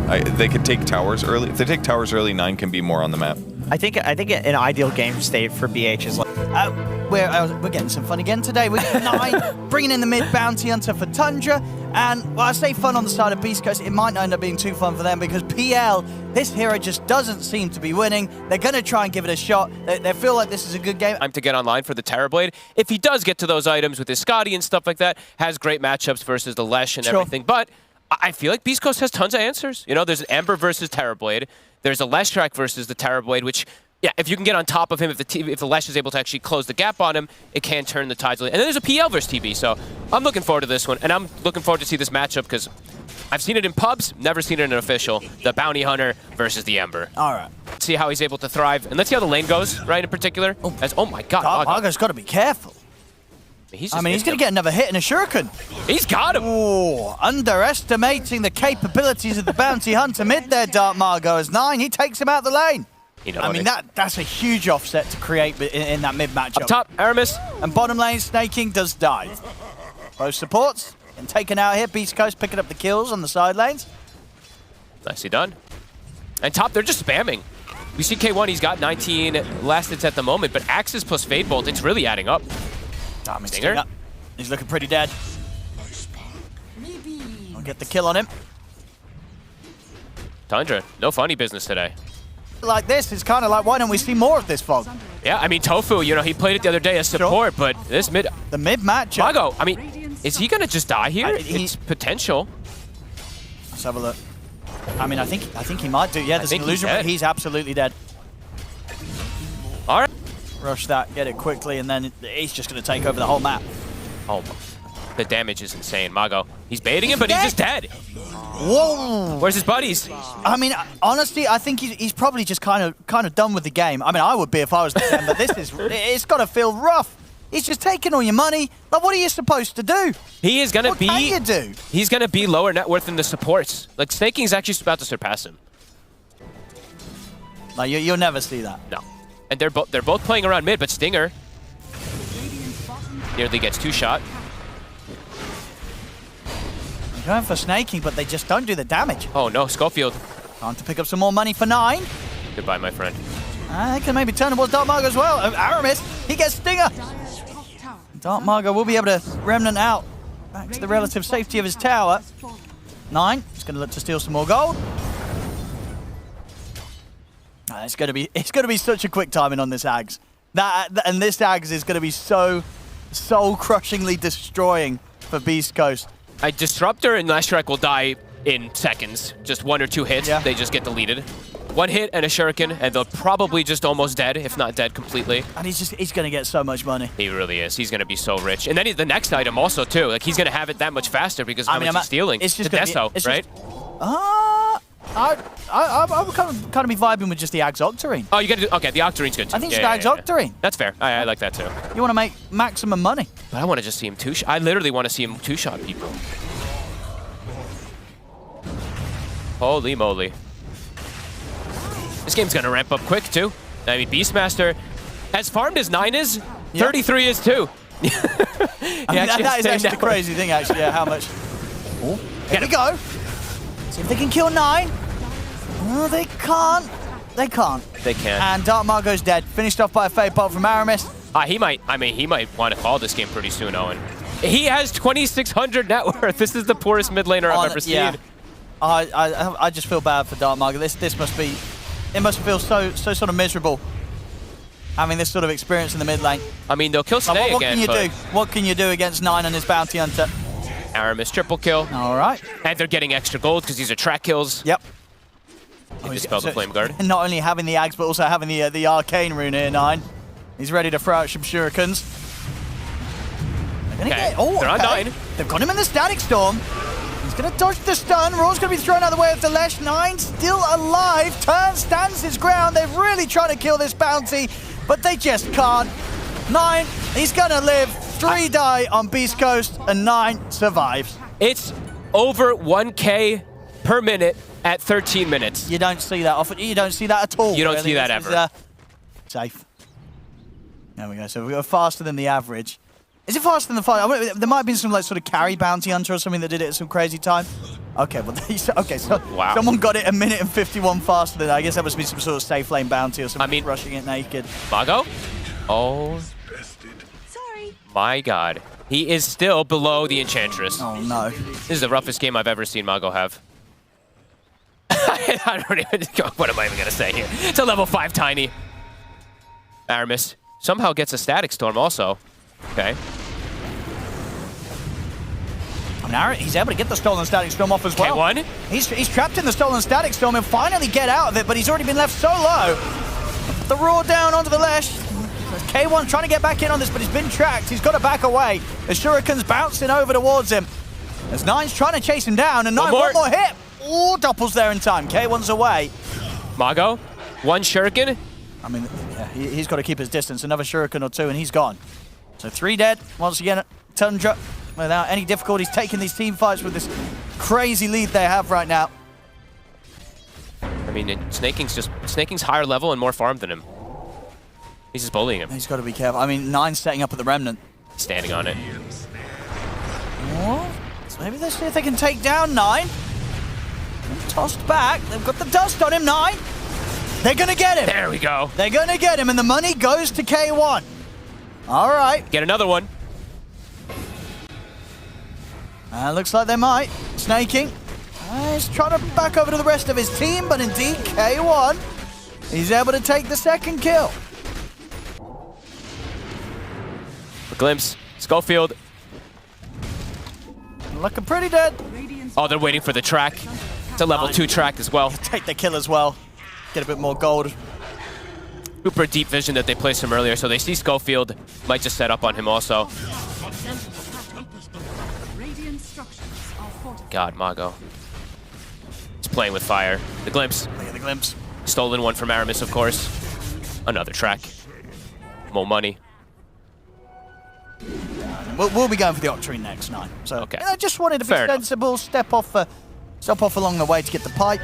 but they could take towers early. If they take towers early, 9 can be more on the map. I think an ideal game state for BH is like we're getting some fun again today. We're getting 9, bringing in the mid bounty hunter for Tundra, and well, I say fun on the side of Beast Coast. It might not end up being too fun for them because PL, this hero just doesn't seem to be winning. They're going to try and give it a shot. They feel like this is a good game. Time to get online for the Terrorblade. If he does get to those items with his Scotty and stuff like that, has great matchups versus the Lesh and everything. But I feel like Beast Coast has tons of answers. You know, there's an Ember versus Terrorblade. There's a Leshrac versus the Terrorblade, which, yeah, if you can get on top of him, if the Lesh is able to actually close the gap on him, it can turn the tides. And then there's a PL versus TB, so I'm looking forward to this one. And I'm looking forward to see this matchup because I've seen it in pubs, never seen it in an official. The Bounty Hunter versus the Ember. All right. See how he's able to thrive. And let's see how the lane goes, right, in particular. Oh my God. Margo's got to be careful. He's going to get another hit and a shuriken. He's got him. Oh, underestimating the capabilities of the Bounty Hunter mid there, Dark Margo as 9. He takes him out the lane. I mean, that's a huge offset to create in that mid matchup. Up top, Aramis. And bottom lane, Snaking does die. Both supports and taken out here. Beast Coast picking up the kills on the side lanes. Nicely done. And top, they're just spamming. We see K1, he's got 19 last hits at the moment, but Axis plus Fade Bolt, it's really adding up. Stinger. He's looking pretty dead. I'll get the kill on him. Tundra, no funny business today. Like this, it's kind of like, why don't we see more of this, Fog? Yeah, I mean, Tofu, you know, he played it the other day as support, but this mid... The mid matchup. Mago, I mean, is he going to just die here? It's potential. Let's have a look. I mean, I think he might do. Yeah, there's an illusion, but he's absolutely dead. All right. Rush that, get it quickly, and then he's just going to take over the whole map. Oh, the damage is insane. Mago, he's baiting him, but he's just dead. Whoa! Where's his buddies? I mean, honestly, I think he's probably just kind of done with the game. I mean, I would be if I was them, but it's got to feel rough. He's just taking all your money. Like, what are you supposed to do? He is going to be... What can you do? He's going to be lower net worth than the supports. Like, Snaking's actually about to surpass him. Like, you'll never see that. No. And they're both playing around mid, but Stinger nearly gets 2-shot. They're going for Snaking, but they just don't do the damage. Oh no, Schofield. Time to pick up some more money for 9. Goodbye, my friend. They can maybe turn towards Dark Margo as well. Aramis, he gets Stinger. Dark Margo will be able to remnant out back to the relative safety of his tower. 9, he's going to look to steal some more gold. It's going to be such a quick timing on this Ags. And this Ags is going to be so crushingly destroying for Beast Coast. A Disruptor and Leshrac will die in seconds. Just 1 or 2 hits, they just get deleted. 1 hit and a shuriken, and they're probably just almost dead, if not dead completely. And he's going to get so much money. He really is. He's going to be so rich. And then the next item also, too. Like, he's going to have it that much faster because of how much he's stealing. It's just the Deso, right? I would kind of be vibing with just the Ags Octarine. Oh, you got to do... Okay, the Octarine's good, too. I think it's the Ags Octarine. That's fair. I like that, too. You want to make maximum money. But I want to just see him two-shot. I literally want to see him two-shot people. Holy moly. This game's going to ramp up quick, too. I mean, Beastmaster, as farmed as 9 is, 33 is, too. I mean, that is actually the crazy thing, actually, how much... Oh, here we go. See if they can kill 9. Oh, they can't. They can't. They can't. And Dark Margo's dead. Finished off by a Fade Bolt from Aramis. He might want to call this game pretty soon, Owen. He has 2,600 net worth. This is the poorest mid laner I've ever seen. Yeah. I just feel bad for Dark Margo. This must be... It must feel so sort of miserable having this sort of experience in the mid lane. I mean, they'll kill Snake again, What can you do against 9 and his Bounty Hunter? Aramis triple kill. All right. And they're getting extra gold because these are track kills. Yep. Dispel the Flame Guard. And not only having the Ags, but also having the Arcane rune here, 9. He's ready to throw out some shurikens. They're on 9. They've got him in the Static Storm. He's going to dodge the stun. Raw's going to be thrown out of the way of the Lesh. 9 still alive. Stands his ground. They're really trying to kill this bounty, but they just can't. 9, he's going to live. 3 die on Beast Coast, and 9 survives. It's over 1K per minute at 13 minutes. You don't see that often. You don't see that at all. You don't see that ever. Safe. There we go. So we go faster than the average. Is it faster than the fight? There might have been some like sort of carry bounty hunter or something that did it at some crazy time. Okay, well, okay, so Wow. someone got it a minute and 51 faster than I guess that must be some sort of safe lane bounty or something. Rushing it naked. Mago? Oh. Sorry. My God. He is still below the Enchantress. Oh, no. This is the roughest game I've ever seen Mago have. I don't even... What am I even going to say here? It's a level 5 Tiny. Aramis somehow gets a Static Storm also. Okay. Now he's able to get the Stolen Static Storm off as well. K1? He's trapped in the Stolen Static Storm and finally get out of it, but he's already been left so low. The roar down onto the Lesh. K1 trying to get back in on this, but he's been tracked. He's got to back away. The Shuriken's bouncing over towards him. As Nine's trying to chase him down, and Nine, one more hit. Oh, Doppel's there in time. K1's away. Mago, one Shuriken. I mean, yeah, he's got to keep his distance. Another Shuriken or two, and he's gone. So 3 dead. Once again, Tundra, without any difficulties, taking these team fights with this crazy lead they have right now. I mean, Snaking's higher level and more farmed than him. He's just bullying him. He's got to be careful. I mean, Nine's setting up at the Remnant. Standing on it. Oh, so maybe they see if they can take down Nine. Tossed back. They've got the dust on him, Nine. They're going to get him. There we go. They're going to get him, and the money goes to K1. All right. Get another one. Looks like they might. Snaking. He's trying to back over to the rest of his team, but indeed, K1, he's able to take the second kill. A glimpse. Schofield. Looking pretty dead. Oh, they're waiting for the track. It's a level 2 track as well. Take the kill as well. Get a bit more gold. Super deep vision that they placed him earlier, so they see Schofield. Might just set up on him also. God, Mago. He's playing with fire. The glimpse. Look at the glimpse. Stolen one from Aramis, of course. Another track. More money. We'll be going for the Octarine next, Nine. So okay. I just wanted to be sensible, step off along the way to get the pipe.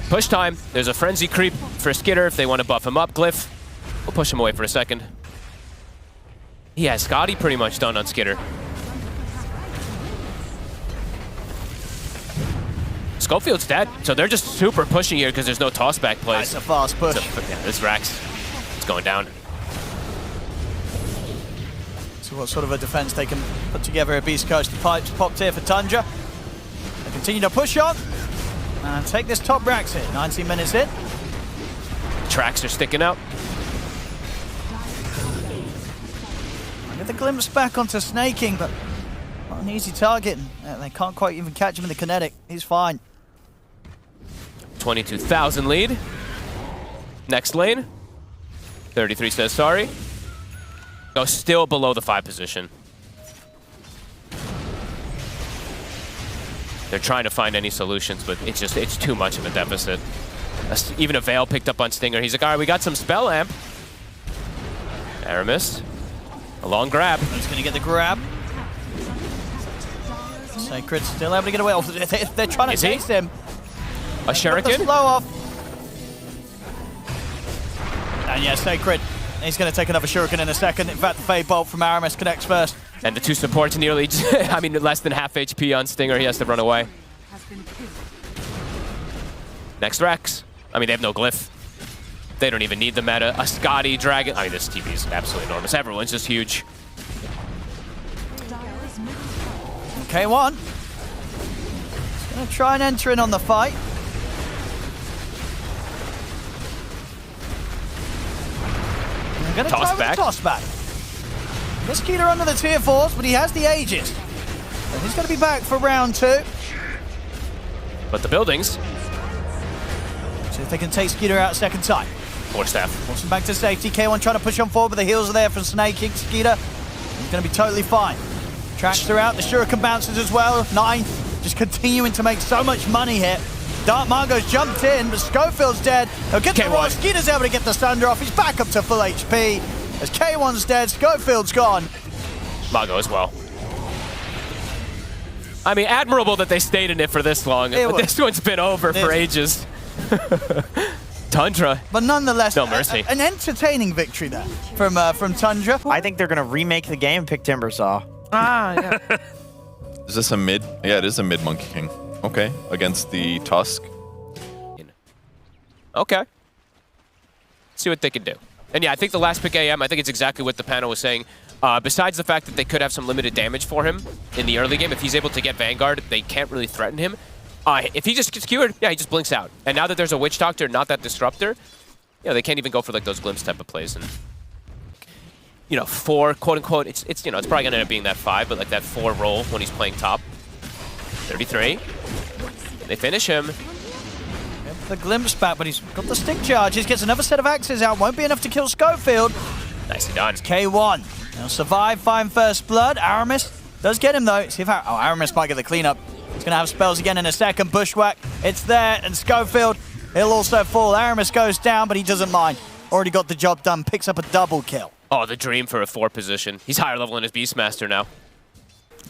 Push time. There's a frenzy creep for Skitter if they want to buff him up. Glyph. We'll push him away for a second. He has Scotty pretty much done on Skitter. Schofield's dead, so they're just super pushing here because there's no tossback plays. That's a fast push. Yeah, this Rax. It's going down. So what sort of a defense they can put together at Beast Coast. The pipes popped here for Tundra. They continue to push on and take this top Rax hit. 19 minutes in. Tracks are sticking out. I get the glimpse back onto Snaking, but not an easy target. They can't quite even catch him in the kinetic. He's fine. 22,000 lead. Next lane. 33 says sorry. Go still below the 5 position. They're trying to find any solutions, but it's too much of a deficit. Even a Veil picked up on Stinger. He's like, all right, we got some Spell Amp. Aramis. A long grab. He's going to get the grab. Sacred still able to get away. Oh, they're trying to chase him. A Shuriken? Slow off. And yeah, Sacred. He's going to take another Shuriken in a second. In fact, the Fade Bolt from Aramis connects first. And the 2 supports nearly, I mean, less than half HP on Stinger. He has to run away. Next Rex. I mean, they have no Glyph. They don't even need the meta. A Scotty Dragon. I mean, this TP is absolutely enormous. Everyone's just huge. K1. He's going to try and enter in on the fight. They're going to try with a toss back. This Skeeter under the tier 4s, but he has the Aegis. So he's going to be back for round 2. But the buildings. See if they can take Skeeter out a second time. Force staff. Force him back to safety. K1 trying to push on forward, but the heals are there from Snaking. Skeeter, he's going to be totally fine. Tracks are out. The Shuriken bounces as well. 9 just continuing to make so much money here. Dark Margot's jumped in, but Schofield's dead. He'll get the roll. Skeeter's able to get the Thunder off. He's back up to full HP. As K1's dead, Schofield's gone. Mago as well. I mean, admirable that they stayed in it for this long. But this one's been over for ages. Tundra. But nonetheless, no mercy. An entertaining victory there from Tundra. I think they're going to remake the game and pick Timbersaw. Ah, yeah. Is this a mid? Yeah, it is a mid Monkey King. Okay, against the Tusk. Okay. See what they can do. And yeah, I think the last pick AM, I think it's exactly what the panel was saying. Besides the fact that they could have some limited damage for him in the early game, if he's able to get Vanguard, they can't really threaten him. If he just gets skewered, yeah, he just blinks out. And now that there's a Witch Doctor, not that Disruptor, you know, they can't even go for like those glimpse type of plays. And you know, 4, quote unquote, it's you know, it's probably gonna end up being that 5, but like that 4 roll when he's playing top. 33. They finish him. The glimpse back, but he's got the stick charges. Gets another set of axes out. Won't be enough to kill Schofield. Nicely done. K1. He'll survive, find first blood. Aramis does get him though. See if Aramis might get the cleanup. He's gonna have spells again in a second. Bushwhack. It's there, and Schofield, he'll also fall. Aramis goes down, but he doesn't mind. Already got the job done. Picks up a double kill. Oh, the dream for a 4 position. He's higher level than his Beastmaster now.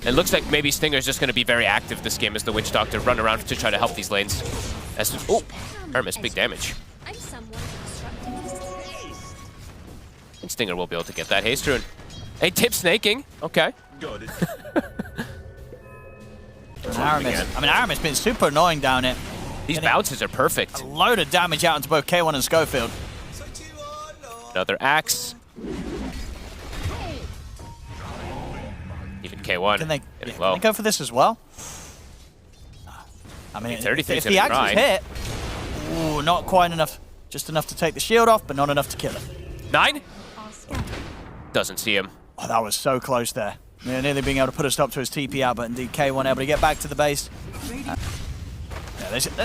It looks like maybe Stinger's just going to be very active this game as the Witch Doctor, run around to try to help these lanes. Oh, Hermes, big damage. And Stinger will be able to get that haste rune. Hey, tip snaking. Okay. Aramis been super annoying down it. These bounces are perfect. A load of damage out into both K1 and Schofield. Another axe. Even K1. Can they go for this as well? I mean, if the axe is hit, ooh, not quite enough. Just enough to take the shield off, but not enough to kill him. 9? Doesn't see him. Oh, that was so close there. Yeah, nearly being able to put a stop to his TP out, but indeed K1 able to get back to the base. Yeah, they should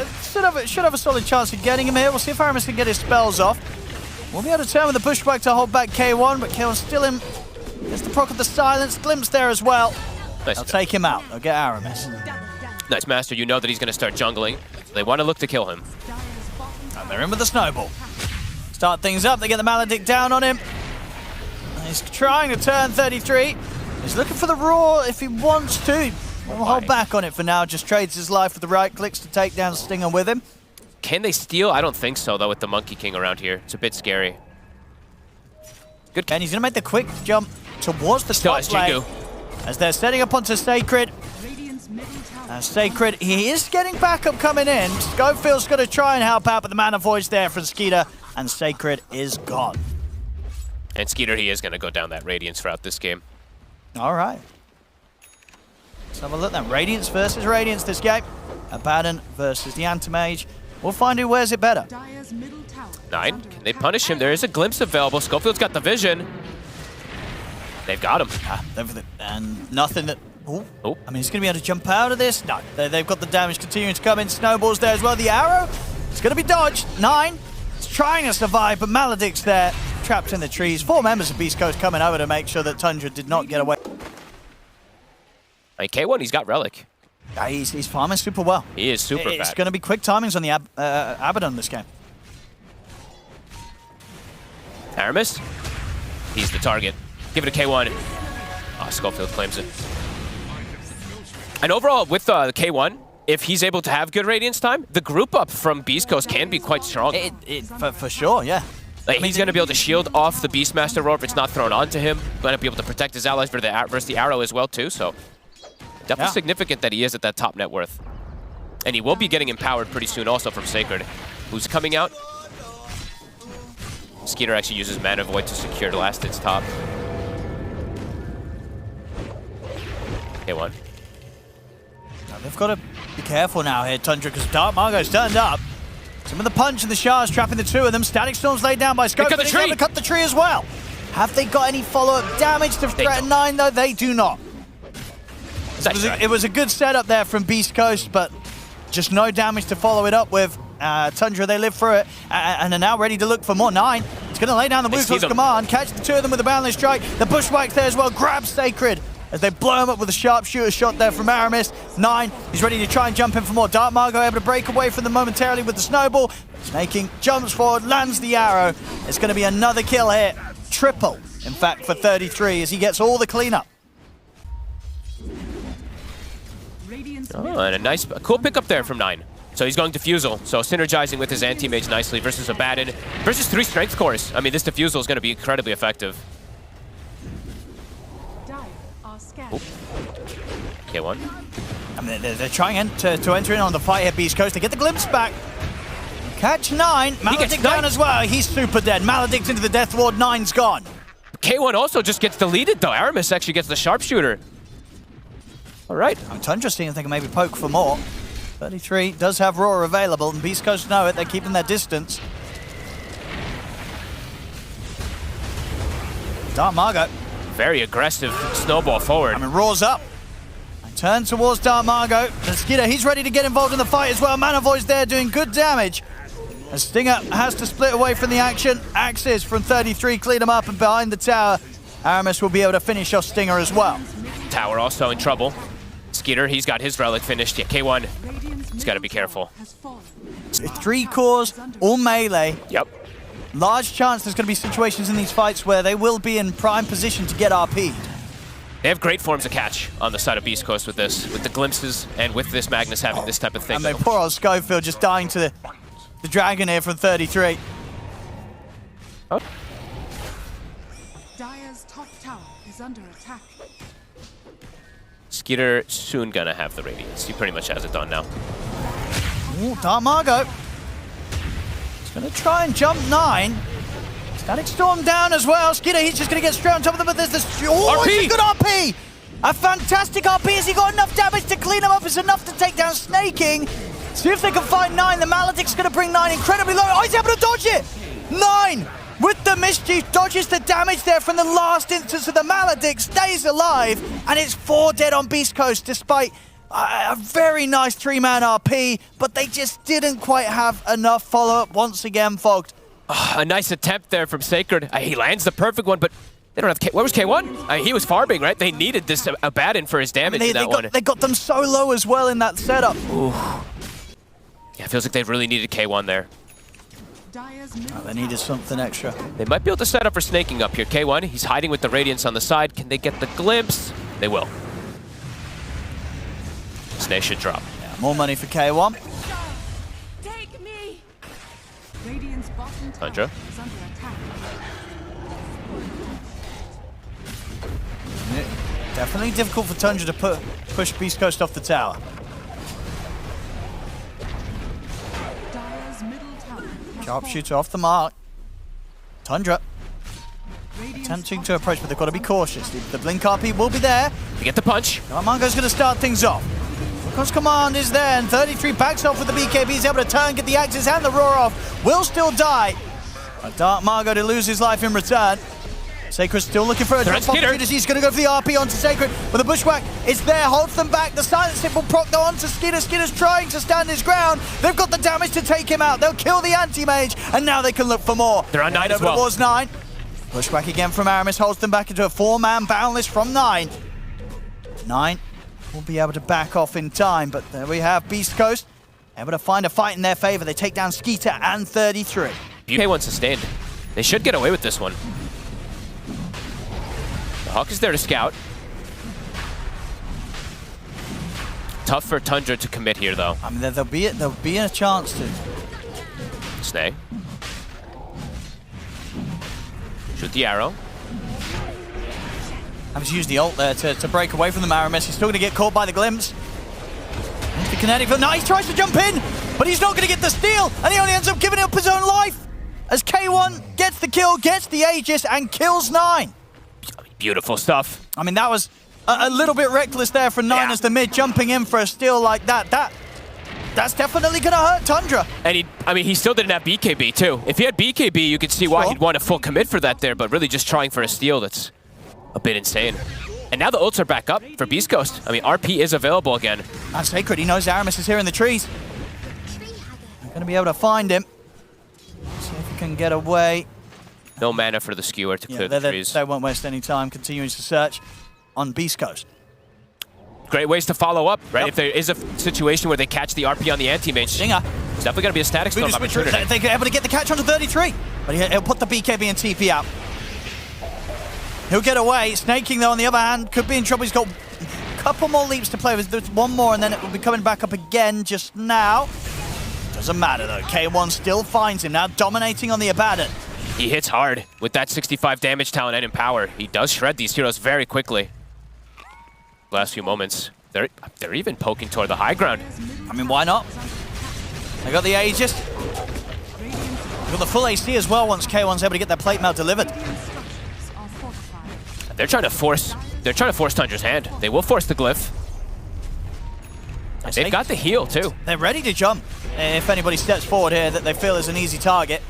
have a solid chance of getting him here. We'll see if Aramis can get his spells off. We'll be able to turn with the pushback to hold back K1, but K1's still in. There's the proc of the silence. Glimpse there as well. Nice. They'll take him out. They'll get Aramis. Nice, Master. You know that he's going to start jungling. They want to look to kill him. And they're in with the snowball. Start things up. They get the Maledict down on him. He's trying to turn 33. He's looking for the roar if he wants to. We'll hold back on it for now. Just trades his life with the right clicks to take down Stinger with him. Can they steal? I don't think so, though, with the Monkey King around here. It's a bit scary. Good. And he's going to make the quick jump towards the top lane as they're setting up onto Sacred. Sacred, he is getting backup coming in. Schofield's going to try and help out, but the Mana Voice there from Skeeter, and Sacred is gone. And Skeeter, he is going to go down that Radiance throughout this game. All right. Let's have a look then. Radiance versus Radiance this game. Abaddon versus the Anti-Mage. We'll find who wears it better. 9. Can they punish him? There is a glimpse available. Schofield's got the vision. They've got him. And nothing that... Oh. Oh. I mean, he's going to be able to jump out of this. No, they've got the damage continuing to come in. Snowballs there as well. The arrow, it's going to be dodged. 9, it's trying to survive, but Maledict's there, trapped in the trees. 4 members of Beast Coast coming over to make sure that Tundra did not get away. Hey, K1, he's got Relic. He's farming super well. He is super It's bad. going to be quick timings on the Abaddon this game. Aramis, he's the target. Give it to K1. Oh, Schofield claims it. And overall, with K1, if he's able to have good Radiance time, the group up from Beast Coast can be quite strong. For sure, yeah. Like, he's going to be able to shield off the Beastmaster roar if it's not thrown onto him. Going to be able to protect his allies versus the arrow as well, too. So definitely significant that he is at that top net worth. And he will be getting empowered pretty soon also from Sacred, who's coming out. Skeeter actually uses Mana Void to secure the last hits top. K1. Now they've got to be careful now here, Tundra, because Dark Margot's turned up. Some of the punch and the shards trapping the two of them. Static Storm's laid down by Scope. They cut the tree as well. Have they got any follow-up damage to threaten 9, though? They do not. It was a good setup there from Beast Coast, but just no damage to follow it up with. Tundra, they live through it, and are now ready to look for more. 9, it's going to lay down the Ruthless Command, catch the two of them with a Boundless Strike. The Bushwhack's there as well, grabs Sacred as they blow him up with a sharpshooter shot there from Aramis. 9, he's ready to try and jump in for more. Dark Margot able to break away from them momentarily with the snowball. He's making jumps forward, lands the arrow. It's going to be another kill here. Triple, in fact, for 33 as he gets all the cleanup. Oh, and a cool pickup there from 9. So he's going Diffusal, so synergizing with his Anti-Mage nicely versus Abaddon. Versus 3 Strength Cores. I mean, this Diffusal is going to be incredibly effective. K1. I mean, they're trying to enter in on the fight here, Beast Coast. They get the glimpse back. Catch 9. Maledict down as well. He's super dead. Maledict into the Death Ward. 9's gone. K1 also just gets deleted, though. Aramis actually gets the sharpshooter. All right. Tundra seeing if they can maybe poke for more. 33 does have Roar available, and Beast Coast know it. They're keeping their distance. Dark Margot. Very aggressive snowball forward. I mean, Roar's up. Turn towards Dark Margot. And Skidder, he's ready to get involved in the fight as well. Manavoy's there doing good damage. As Stinger has to split away from the action. Axis from 33 clean him up, and behind the tower, Aramis will be able to finish off Stinger as well. Tower also in trouble. Skeeter, he's got his relic finished. Yeah, K1, he's got to be careful. 3 cores, all melee. Yep. Large chance there's going to be situations in these fights where they will be in prime position to get RP'd. They have great forms of catch on the side of Beast Coast with this, with the glimpses and with this Magnus having this type of thing. And they poor old Schofield just dying to the dragon here from 33. Oh. Dire's top tower is under attack. Skeeter soon gonna have the Radiance. He pretty much has it done now. Ooh, Dark Margot. He's going to try and jump 9. Static Storm down as well. Skidder, he's just going to get straight on top of them, but there's this... Oh, RP! It's a good RP! A fantastic RP. Has he got enough damage to clean him up? It's enough to take down Snaking. See if they can find 9. The Maledict's going to bring 9 incredibly low. Oh, he's able to dodge it! 9! With the mischief, dodges the damage there from the last instance of the Maledict, stays alive, and it's 4 dead on Beast Coast despite a very nice 3-man RP, but they just didn't quite have enough follow-up once again, Fogged. A nice attempt there from Sacred. He lands the perfect one, but they don't have K. Where was K1? He was farbing, right? They needed this Abaddon for his damage in that one. They got them so low as well in that setup. Ooh. Yeah, it feels like they really needed K1 there. Oh, they needed something extra. They might be able to set up for snaking up here. K1, he's hiding with the Radiance on the side. Can they get the glimpse? They will. Snake should drop. Yeah, more money for K1. Take me. Radiant's bottom tower Tundra. is under attack. Definitely difficult for Tundra to push Beast Coast off the tower. Dire's middle tower has Sharpshooter off the mark. Tundra attempting to approach, but they've got to be cautious. The Blink RP will be there. We get the punch. Armango's going to start things off. Because command is there, and 33 backs off with the BKB. He's able to turn, get the axes and the roar off. Will still die. A Dark Margot to lose his life in return. Sacred still looking for a drop opportunity. He's going to go for the RP onto Sacred, but the bushwhack is there, holds them back. The silent simple proc though onto Skidder. Skidder's trying to stand his ground. They've got the damage to take him out. They'll kill the anti-mage, and now they can look for more. They're on 9 as well. Towards 9. Pushback again from Aramis, holds them back into a 4-man boundless from 9. 9 will be able to back off in time, but there we have Beast Coast able to find a fight in their favor. They take down Skeeter and 33. K1 sustained. They should get away with this one. The Hawk is there to scout. Tough for Tundra to commit here, though. I mean, there'll be a chance to. Snag. Shoot the arrow. Having to use the ult there to break away from the Aramis. He's still going to get caught by the glimpse. Into the kinetic field. No, he tries to jump in, but he's not going to get the steal, and he only ends up giving up his own life as K1 gets the kill, gets the Aegis, and kills 9. Beautiful stuff. I mean, that was a little bit reckless there for 9 as the mid, jumping in for a steal like that. That's definitely going to hurt Tundra. And he still didn't have BKB, too. If he had BKB, you could see why he'd want a full commit for that there, but really just trying for a steal, that's a bit insane. And now the ults are back up for Beast Coast. I mean, RP is available again. That's Sacred. He knows Aramis is here in the trees. They're going to be able to find him. See if he can get away. No mana for the skewer to clear the trees. They won't waste any time continuing to search on Beast Coast. Great ways to follow up, right? Yep. If there is a situation where they catch the RP on the anti-mage, Stinger. It's definitely going to be a static storm opportunity. They're able to get the catch onto 33, but he'll put the BKB and TP out. He'll get away. Snaking, though, on the other hand, could be in trouble. He's got a couple more leaps to play with. There's one more, and then it will be coming back up again just now. Doesn't matter, though. K1 still finds him, now dominating on the Abaddon. He hits hard with that 65 damage talent and Empower. He does shred these heroes very quickly. last few moments. They're even poking toward the high ground. I mean, why not? They got the Aegis. They got the full AC as well once K1's able to get that plate mail delivered. They're trying to force Tundra's hand. They will force the glyph. And they've got the heal too. They're ready to jump if anybody steps forward here that they feel is an easy target.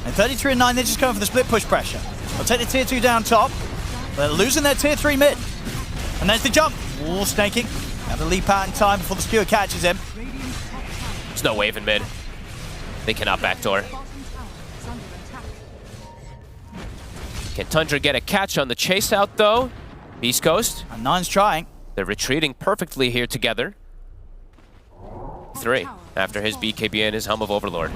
And 33 and 9, they're just going for the split push pressure. They'll take the tier 2 down top. They're losing their tier 3 mid. And there's the jump. Ooh, snaking. Have to leap out in time before the skewer catches him. There's no wave in mid. They cannot backdoor. Can Tundra get a catch on the chase out though? BEASTCOAST. And 9's trying. They're retreating perfectly here together. 3 after his BKB and his Helm of Overlord.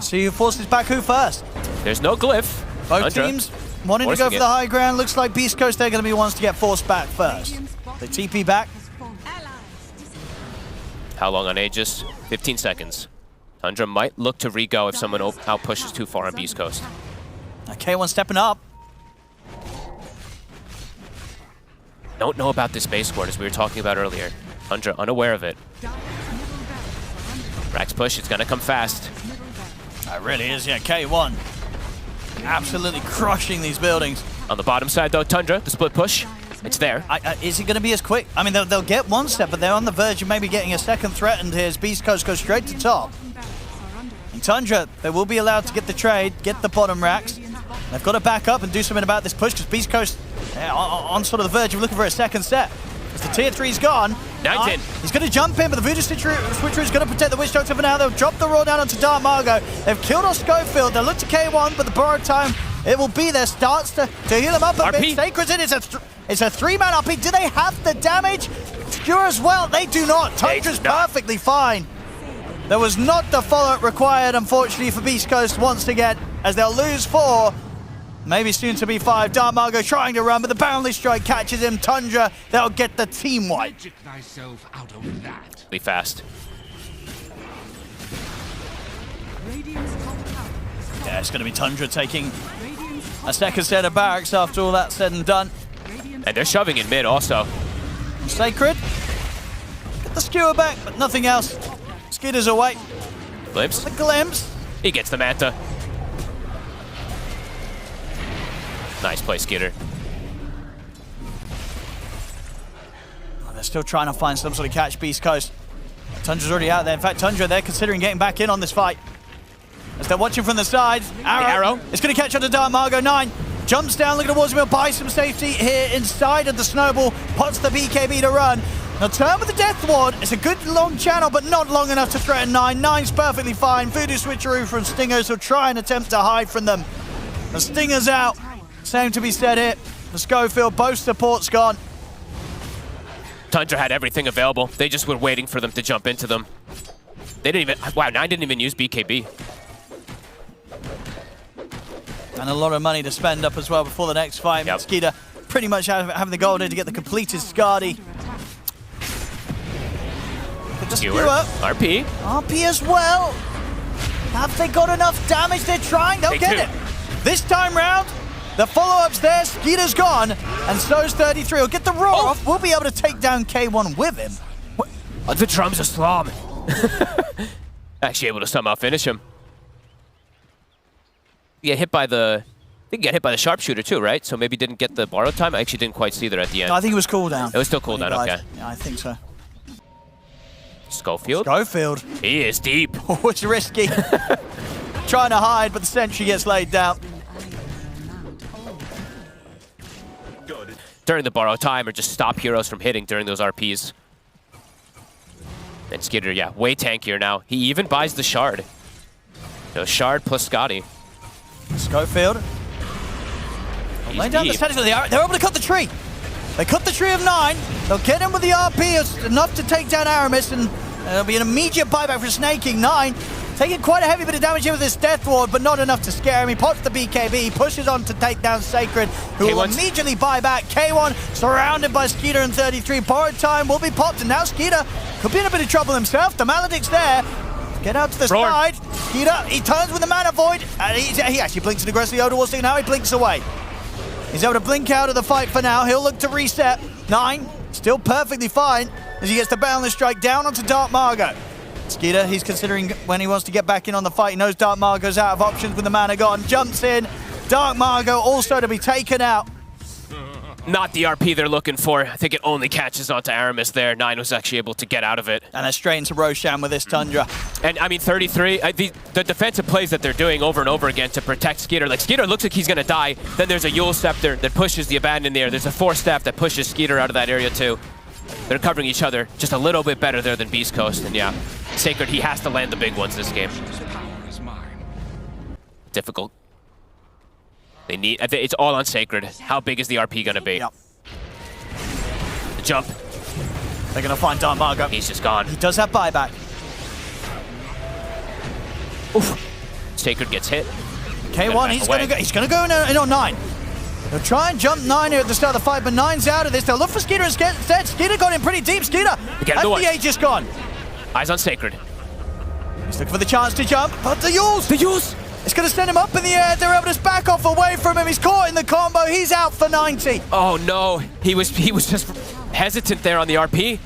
See who forces back who first. There's no glyph. Both Tundra teams wanting to go for the high ground. Looks like BEASTCOAST, they're going to be ones to get forced back first. They TP back. How long on Aegis? 15 seconds. Tundra might look to re-go if someone out-pushes too far on BEASTCOAST. Now K1 stepping up. Don't know about this base squad as we were talking about earlier. Tundra unaware of it. Rax push, it's gonna come fast. It really is, yeah. K1 absolutely crushing these buildings. On the bottom side though, Tundra, the split push, it's there. Is it going to be as quick? I mean, they'll get one step, but they're on the verge of maybe getting a second threatened here as BEASTCOAST goes straight to top. And Tundra, they will be allowed to get the trade, get the bottom racks. They've got to back up and do something about this push because BEASTCOAST on sort of the verge of looking for a second set. As the tier 3's gone. 19. He's going to jump in, but the Voodoo Switcher is going to protect the Witch Doctor for now. They'll drop the roll down onto Dark Margot. They've killed off Schofield. They'll look to K1, but the borrowed time, it will be there. Starts to heal them up a bit. Sacred's in. It's a 3-man RP. Do they have the damage? Skewer as well. They do not. Tundra's perfectly fine. There was not the follow-up required, unfortunately, for BEASTCOAST once again, as they'll lose 4. Maybe soon to be 5. Dark Margot trying to run, but the boundless strike catches him. Tundra, they'll get the team wipe. Be fast. Yeah, it's going to be Tundra taking a second set of barracks after all that's said and done. And they're shoving in mid also. Sacred, get the skewer back, but nothing else. Skitter's away. Glimpse. The glimpse. He gets the Manta. Nice play, Skitter. They're still trying to find some sort of catch. BEASTCOAST. Tundra's already out there. In fact, Tundra, they're considering getting back in on this fight. As they're watching from the side. Arrow. It's going to catch onto Dark Margot. 9 jumps down, looking towards him, buys some safety here inside of the snowball. Pots the BKB to run. Now turn with the Death Ward. It's a good long channel, but not long enough to threaten 9. 9's perfectly fine. Voodoo Switcheroo from Stingers will try and attempt to hide from them. The Stinger's out. Same to be said here. The Schofield, both supports gone. Tundra had everything available. They just were waiting for them to jump into them. They didn't even, wow, 9 didn't even use BKB. And a lot of money to spend up as well before the next fight. Yep. Skeeter pretty much having the goal to get the completed Skadi. The Skewer. RP. RP as well. Have they got enough damage? They're trying. They'll get it. This time round, the follow-up's there. Skeeter's gone. And so's 33. He'll get the roar off. We'll be able to take down K1 with him. The drums are slam. Actually able to somehow finish him. You get hit by the... I think you got hit by the sharpshooter too, right? So maybe didn't get the borrowed time. I actually didn't quite see that at the end. No, I think it was cooldown. It was still cooldown, okay. Yeah, I think so. Schofield? Schofield. He is deep. Oh, it's risky. Trying to hide, but the sentry gets laid down. During the borrow time, or just stop heroes from hitting during those RPs. And Skitter, yeah, way tankier now. He even buys the shard. So shard plus Scotty. Schofield. Lay down the center. They're able to cut the tree. They cut the tree of 9. They'll get him with the RP. It's enough to take down Aramis, and there'll be an immediate buyback for snaking. 9 taking quite a heavy bit of damage here with this Death Ward, but not enough to scare him. He pops the BKB, pushes on to take down Sacred, who will immediately buy back. K1 surrounded by Skeeter and 33. Borrowed time will be popped, and now Skeeter could be in a bit of trouble himself. The Maledict's there. Get out to the side. Skeeter, he turns with the Mana Void, and he actually blinks an aggressively. Odor Wall, now he blinks away. He's able to blink out of the fight for now. He'll look to reset. 9, still perfectly fine as he gets the boundless strike down onto Dark Margot. Skeeter, he's considering when he wants to get back in on the fight. He knows Dark Margot's out of options with the mana gone. Jumps in. Dark Margot also to be taken out. Not the RP they're looking for. I think it only catches onto Aramis there. 9 was actually able to get out of it. And then straight into Roshan with this Tundra. And I mean, 33, the defensive plays that they're doing over and over again to protect Skeeter. Like, Skeeter looks like he's going to die. Then there's a Yule Scepter that pushes the Abandon in the air. There's a Force Staff that pushes Skeeter out of that area too. They're covering each other just a little bit better there than Beast Coast. And yeah, Sacred, he has to land the big ones this game. Difficult. They need, it's all on Sacred. How big is the RP going to be? Yep. The jump. They're going to find Dark Margot. He's just gone. He does have buyback. Oof. Sacred gets hit. K1, he's going to go in on 9. They'll try and jump 9 here at the start of the fight, but 9's out of this. They'll look for Skeeter instead. Skeeter got in pretty deep. Skeeter has the Aegis gone. Eyes on Sacred. He's looking for the chance to jump, but the Yules! The Yules! It's going to send him up in the air. They're able to back off away from him. He's caught in the combo. He's out for 90. Oh no, he was just hesitant there on the RP.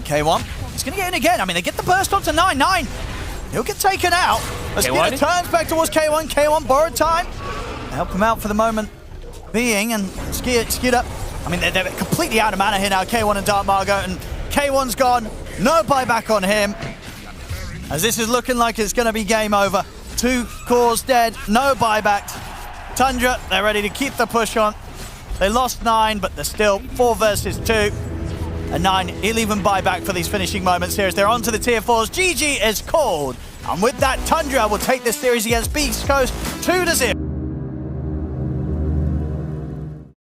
K1, he's going to get in again. I mean, they get the burst onto 9. 9, he'll get taken out. Skeeter turns back towards K1. K1 borrowed time. Help him out for the moment being, and Skeeter, I mean, they're completely out of mana here now, K1 and Dark Margot, and K1's gone. No buyback on him. As this is looking like it's going to be game over. 2 cores dead, no buybacks. Tundra, they're ready to keep the push on. They lost 9, but they're still 4 versus 2. And 9, he'll even buy back for these finishing moments here as they're on to the tier 4s. GG is called. And with that, Tundra will take this series against Beast Coast 2-0.